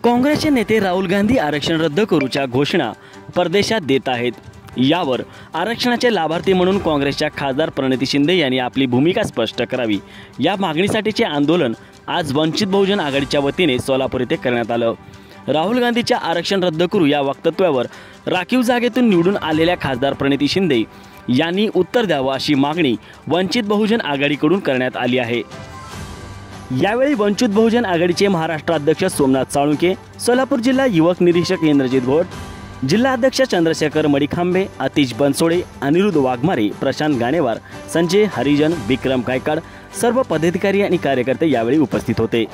काँग्रेसचे नेते राहुल गांधी आरक्षण रद्द करूच्या घोषणा परदेशात देत आहेत। यावर आरक्षणाचे लाभार्थी म्हणून काँग्रेसच्या खासदार प्रणिती शिंदे यांनी आपली भूमिका स्पष्ट करावी, या मागणीसाठीचे आंदोलन आज वंचित बहुजन आघाडीच्या वतीने सोलापूर येथे करण्यात आलं। राहुल गांधीच्या आरक्षण रद्द करू या वक्तव्यावर राखीव जागेतून निवडून आलेल्या खासदार प्रणिती शिंदे यांनी उत्तर द्यावं अशी मागणी वंचित बहुजन आघाडीकडून करण्यात आली आहे। यावेळी वंचित बहुजन आघाडीचे महाराष्ट्र अध्यक्ष सोमनाथ साळुंखे, सोलापूर जिल्हा युवक निरीक्षक इंद्रजित घोट, जिल्हा अध्यक्ष चंद्रशेखर मडिखांबे, आतिश बनसोडे, अनिरुद्ध वाघमारे, प्रशांत गाणेवार, संजय हरिजन, विक्रम गायकवाड, सर्व पदाधिकारी आणि कार्यकर्ते यावेळी उपस्थित होते।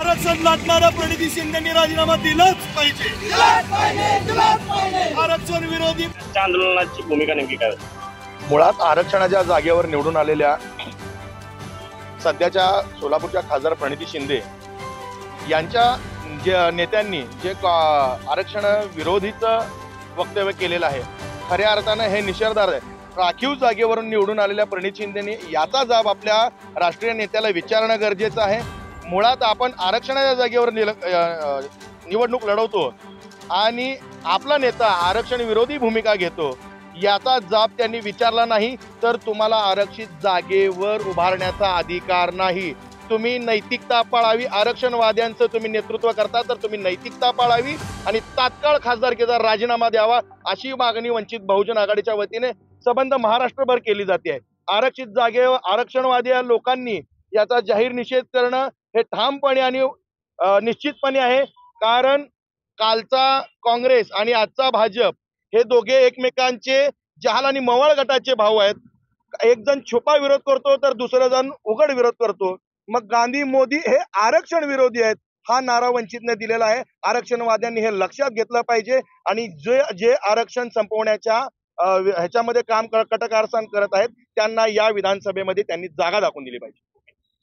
आरक्षण लादणारा प्रणिती शिंदेंनी राजीनामा दिलाच पाहिजे। आरक्षण विरोधी आंदोलनाची भूमिका नेमकी काय? मुळात आरक्षणाच्या जागेवर निवडून आलेल्या सध्याच्या सोलापूरच्या खासदार प्रणिती शिंदे यांच्या नेत्यांनी जे आरक्षण विरोधीचं वक्तव्य केलेलं आहे, खऱ्या अर्थानं हे निषेधार्ह आहे। राखीव जागेवरून निवडून आलेल्या प्रणिती शिंदेंनी याचा जाब आपल्या राष्ट्रीय नेत्याला विचारणं गरजेचं आहे। मुळात आपण आरक्षणाच्या जागेवर निवडणूक लढवतो आणि आपला नेता आरक्षण विरोधी भूमिका घेतो, याचा जाब त्यांनी विचारला नाही तर तुम्हाला आरक्षित जागेवर उभारण्याचा अधिकार नाही। तुम्ही नैतिकता पाळावी, आरक्षणवाद्यांचं तुम्ही नेतृत्व करता तर तुम्ही नैतिकता पाळावी आणि तात्काळ खासदारकीचा राजीनामा द्यावा अशी मागणी वंचित बहुजन आघाडीच्या वतीने संबंध महाराष्ट्रभर केली जाते। आरक्षित जागेवर आरक्षणवादी लोकांनी याचा जाहीर निषेध करणं हे ठामपणे आणि निश्चितपणे आहे, कारण कालचा काँग्रेस आणि आजचा भाजप हे दोघे एकमेकांचे जहाल आणि मवाळ गटाचे भाऊ आहेत। एक जण छुपा विरोध करतो तर दुसरा जण उघड विरोध करतो। मग गांधी मोदी हे आरक्षण विरोधी आहेत हा नारा वंचितने दिलेला आहे। आरक्षणवाद्यांनी हे लक्षात घेतलं पाहिजे आणि जे आरक्षण संपवण्याच्या ह्याच्यामध्ये काम कटकारस्थान करत आहेत त्यांना या विधानसभेमध्ये त्यांनी जागा दाखवून दिली पाहिजे।